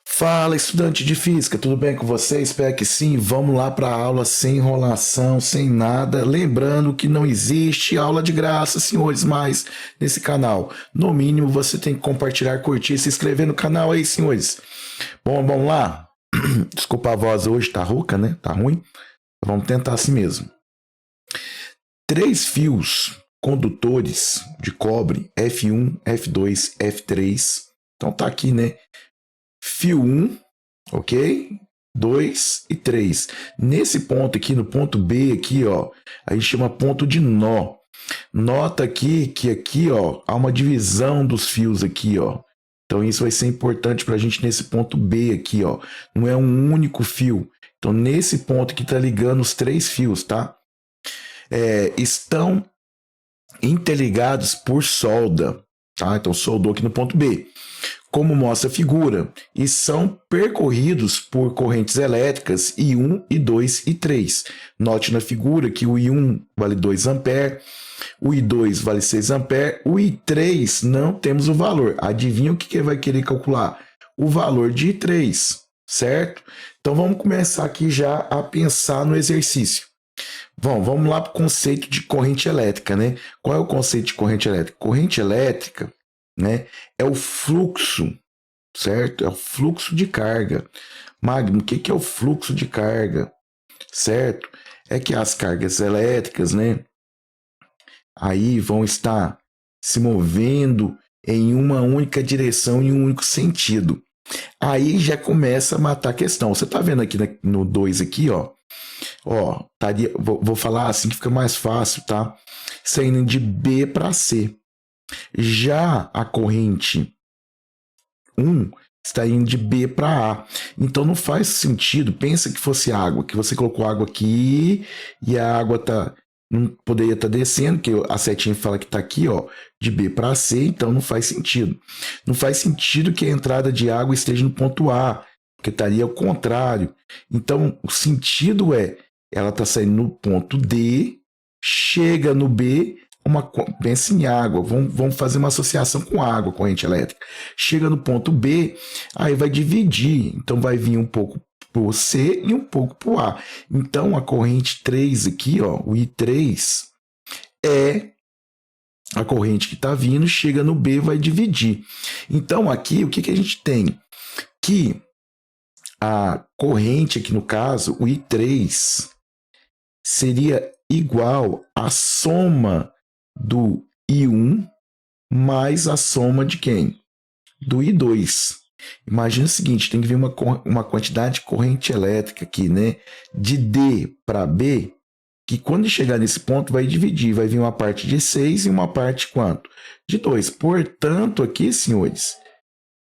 Fala, estudante de física, tudo bem com você? Espero que sim. Vamos lá para a aula sem enrolação, sem nada. Lembrando que não existe aula de graça, senhores, mais nesse canal. No mínimo, você tem que compartilhar, curtir, se inscrever no canal aí, senhores. Bom, vamos lá. Desculpa a voz hoje, tá rouca, né? Tá ruim. Vamos tentar assim mesmo. 3 fios condutores de cobre, F1, F2, F3. Então tá aqui, né? Fio 1, ok? 2 e 3. Nesse ponto aqui, no ponto B aqui, ó, a gente chama ponto de nó. Nota aqui que aqui, ó, há uma divisão dos fios aqui, ó. Então isso vai ser importante para a gente nesse ponto B aqui, ó. Não é um único fio. Então nesse ponto que está ligando os 3 fios, tá? Estão interligados por solda, tá? Então soldou aqui no ponto B, como mostra a figura, e são percorridos por correntes elétricas I1, I2 e I3. Note na figura que o I1 vale 2 A, o I2 vale 6 A, o I3 não temos o valor. Adivinha o que vai querer calcular? O valor de I3, certo? Então vamos começar aqui já a pensar no exercício. Bom, vamos lá para o conceito de corrente elétrica, né? Qual é o conceito de corrente elétrica? Corrente elétrica, né, é o fluxo, certo? É o fluxo de carga. Magno, o que é o fluxo de carga? Certo? É que as cargas elétricas, né, aí vão estar se movendo em uma única direção, em um único sentido. Aí já começa a matar a questão. Você está vendo aqui no 2 aqui, ó. Ó, vou falar assim que fica mais fácil, tá? Saindo de B para C. Já a corrente 1 está indo de B para A. Então não faz sentido. Pensa que fosse água, que você colocou água aqui e a água não poderia estar descendo, que a setinha fala que está aqui, ó, de B para C, então não faz sentido. Não faz sentido que a entrada de água esteja no ponto A, porque estaria ao contrário. Então o sentido é, ela está saindo no ponto D, chega no B, pensa em água, vamos fazer uma associação com água, corrente elétrica. Chega no ponto B, aí vai dividir, então vai vir um pouco para o C e um pouco para o A. Então a corrente 3 aqui, ó, o I3, é a corrente que está vindo, chega no B, vai dividir. Então aqui, o que a gente tem? Que a corrente aqui no caso, o I3, seria igual à soma do I1 mais a soma de quem? Do I2. Imagina o seguinte, tem que vir uma quantidade de corrente elétrica aqui, né? De D para B, que quando chegar nesse ponto vai dividir, vai vir uma parte de 6 e uma parte quanto? De 2. Portanto, aqui, senhores,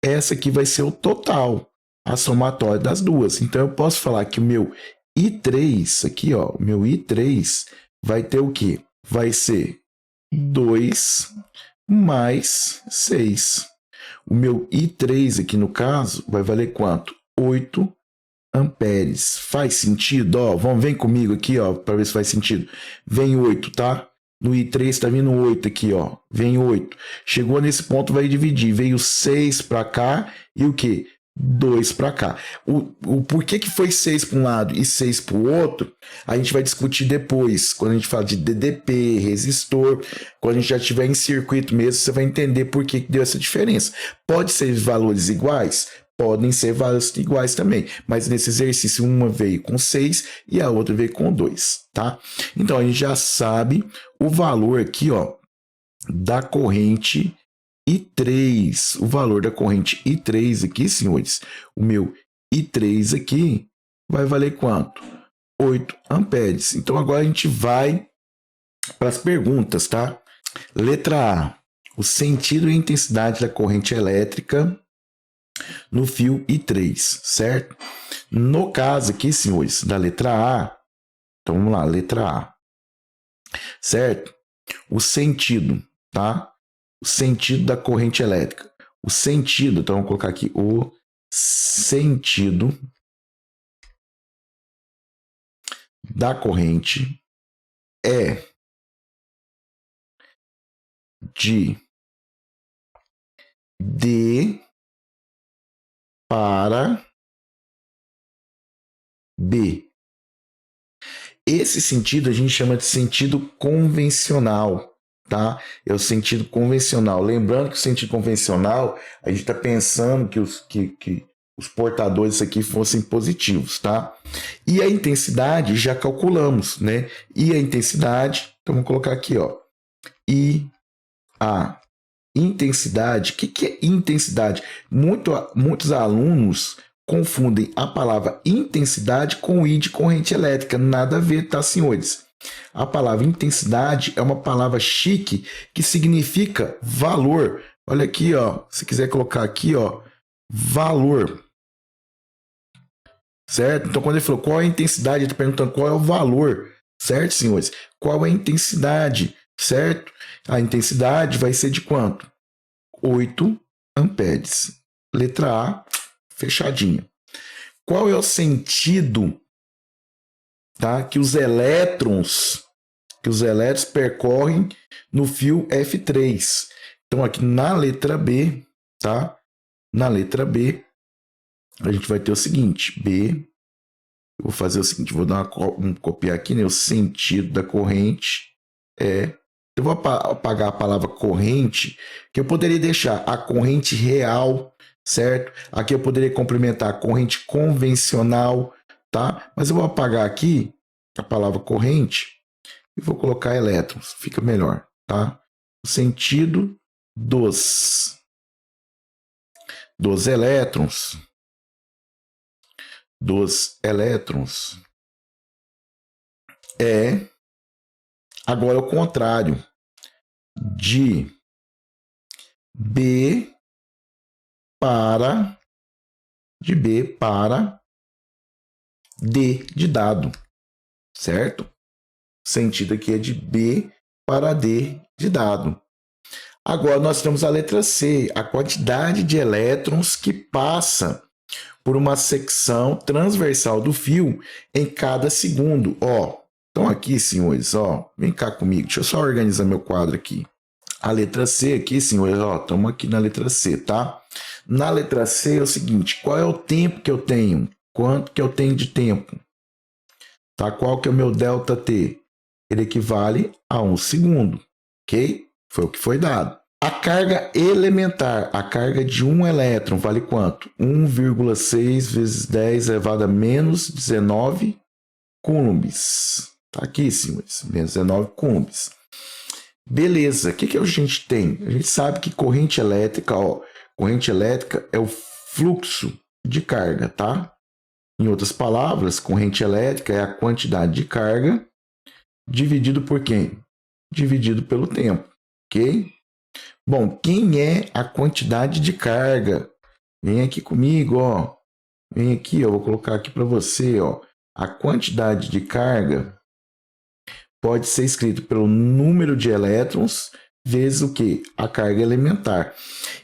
essa aqui vai ser o total, a somatória das duas. Então eu posso falar que o meu I3, aqui, ó, o meu I3 vai ter o quê? Vai ser 2 mais 6. O meu I3 aqui no caso vai valer quanto? 8 amperes. Faz sentido? Ó, vem comigo aqui, ó, para ver se faz sentido. Vem 8, tá? No I3 está vindo 8 aqui, ó. Vem 8. Chegou nesse ponto, vai dividir. Veio 6 para cá e o quê? 2 para cá. O porquê que foi 6 para um lado e 6 para o outro, a gente vai discutir depois, quando a gente fala de DDP, resistor, quando a gente já estiver em circuito mesmo, você vai entender por que deu essa diferença. Pode ser valores iguais? Podem ser valores iguais também, mas nesse exercício uma veio com 6 e a outra veio com 2, tá? Então a gente já sabe o valor aqui, ó, da corrente I3, o valor da corrente I3 aqui, senhores, o meu I3 aqui vai valer quanto? 8 amperes. Então agora a gente vai para as perguntas, tá? Letra A, o sentido e intensidade da corrente elétrica no fio I3, certo? No caso aqui, senhores, da letra A, então vamos lá, letra A, certo? O sentido, tá? O sentido da corrente elétrica. O sentido, então vamos colocar aqui o sentido da corrente é de D para B. Esse sentido a gente chama de sentido convencional, tá? É o sentido convencional. Lembrando que o sentido convencional, a gente está pensando que os portadores aqui fossem positivos, tá? E a intensidade já calculamos, né? E a intensidade, então vamos colocar aqui, ó. E a intensidade, o que é intensidade? Muitos alunos confundem a palavra intensidade com I de corrente elétrica. Nada a ver, tá, senhores? A palavra intensidade é uma palavra chique que significa valor. Olha aqui, ó. Se quiser colocar aqui, ó, valor. Certo? Então, quando ele falou qual é a intensidade, ele está perguntando qual é o valor. Certo, senhores? Qual é a intensidade? Certo? A intensidade vai ser de quanto? 8 amperes. Letra A, fechadinha. Qual é o sentido, tá, que os elétrons percorrem no fio F3? Então, aqui na letra B, tá? Na letra B, a gente vai ter o seguinte, B, eu vou fazer o seguinte, vou dar copiar aqui, né? O sentido da corrente é... Eu vou apagar a palavra corrente, que eu poderia deixar a corrente real, certo? Aqui eu poderia complementar a corrente convencional, tá? Mas eu vou apagar aqui a palavra corrente e vou colocar elétrons, fica melhor, tá? O sentido dos elétrons, é agora o contrário, de B para D de dado, certo? O sentido aqui é de B para D de dado. Agora nós temos a letra C, a quantidade de elétrons que passa por uma secção transversal do fio em cada segundo. Ó, então aqui, senhores, ó, vem cá comigo, deixa eu só organizar meu quadro aqui. A letra C aqui, senhores, ó, estamos aqui na letra C, tá? Na letra C é o seguinte, qual é o tempo que eu tenho? Quanto que eu tenho de tempo? Tá? Qual que é o meu ΔT? Ele equivale a 1 segundo, ok? Foi o que foi dado. A carga elementar, a carga de um elétron vale quanto? 1,6 vezes 10 elevado a menos 19 coulombs. Tá aqui, senhores, menos 19 coulombs. Beleza, o que a gente tem? A gente sabe que corrente elétrica, ó, corrente elétrica é o fluxo de carga, tá? Em outras palavras, corrente elétrica é a quantidade de carga dividido por quem? Dividido pelo tempo, ok? Bom, quem é a quantidade de carga? Vem aqui comigo, ó. Vem aqui, eu vou colocar aqui para você, ó. A quantidade de carga pode ser escrito pelo número de elétrons vezes o quê? A carga elementar.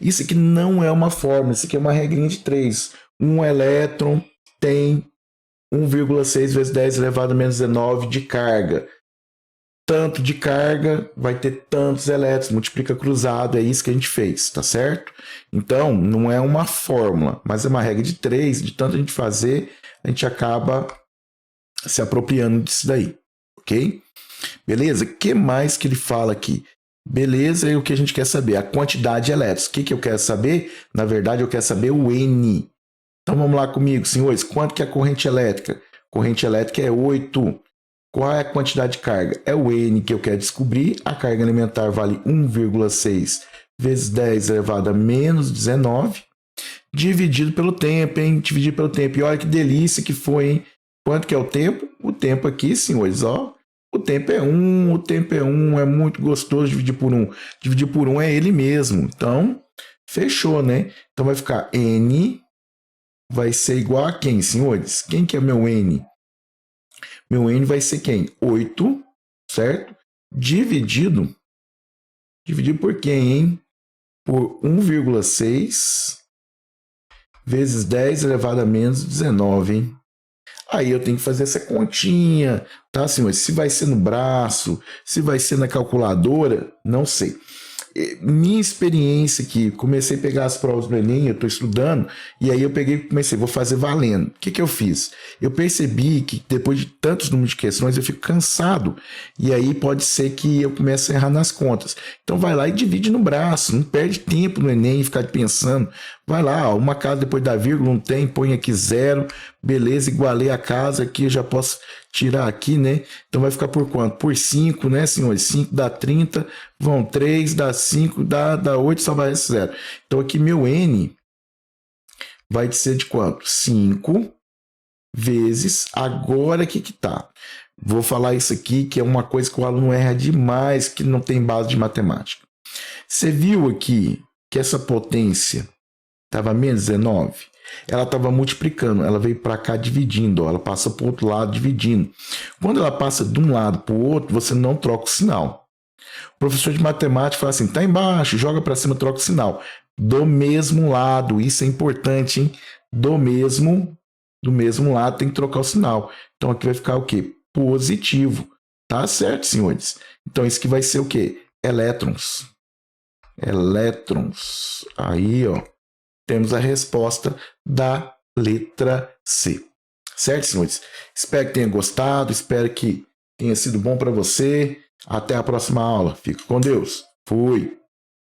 Isso aqui não é uma fórmula, isso aqui é uma regrinha de 3. Um elétron tem 1,6 vezes 10 elevado a menos 19 de carga. Tanto de carga vai ter tantos elétrons, multiplica cruzado, é isso que a gente fez, tá certo? Então, não é uma fórmula, mas é uma regra de 3, de tanto a gente fazer, a gente acaba se apropriando disso daí, ok? Beleza? O que mais que ele fala aqui? Beleza, e o que a gente quer saber? A quantidade de elétrons. O que eu quero saber? Na verdade, eu quero saber o N. Então, vamos lá comigo, senhores. Quanto que é a corrente elétrica? Corrente elétrica é 8. Qual é a quantidade de carga? É o N que eu quero descobrir. A carga elementar vale 1,6 vezes 10 elevado a menos 19, dividido pelo tempo, hein? Dividido pelo tempo. E olha que delícia que foi, hein? Quanto que é o tempo? O tempo aqui, senhores, ó. O tempo é 1, o tempo é 1, é muito gostoso dividir por 1. Dividir por 1 é ele mesmo. Então, fechou, né? Então, vai ficar N vai ser igual a quem, senhores? Quem que é meu N? Meu N vai ser quem? 8, certo? Dividido por quem, hein? Por 1,6 vezes 10 elevado a menos 19, hein? Aí eu tenho que fazer essa continha, tá, senhores? Se vai ser no braço, se vai ser na calculadora, não sei. minha experiência aqui, comecei a pegar as provas do Enem, eu estou estudando, e aí eu peguei e comecei, vou fazer valendo. O que eu fiz? Eu percebi que depois de tantos números de questões, eu fico cansado, e aí pode ser que eu comece a errar nas contas. Então vai lá e divide no braço, não perde tempo no Enem e ficar pensando. Vai lá, ó, uma casa depois da vírgula não tem, põe aqui 0, beleza, igualei a casa aqui, eu já posso tirar aqui, né? Então vai ficar por quanto? Por 5, né, senhores? 5 dá 30, vão 3, dá 5, dá 8, só vai 0. Então aqui meu N vai ser de quanto? 5 vezes, agora que tá. Vou falar isso aqui, que é uma coisa que o aluno erra demais, que não tem base de matemática. Você viu aqui que essa potência estava menos 19? Ela estava multiplicando, ela veio para cá dividindo, ó, ela passa para o outro lado dividindo. Quando ela passa de um lado para o outro, você não troca o sinal. O professor de matemática fala assim, tá embaixo, joga para cima, troca o sinal. Do mesmo lado, isso é importante, hein? Do mesmo lado tem que trocar o sinal. Então aqui vai ficar o quê? Positivo. Tá certo, senhores? Então isso aqui vai ser o quê? Elétrons. Elétrons. Aí, ó, temos a resposta da letra C. Certo, senhores? Espero que tenha gostado, espero que tenha sido bom para você. Até a próxima aula. Fique com Deus. Fui.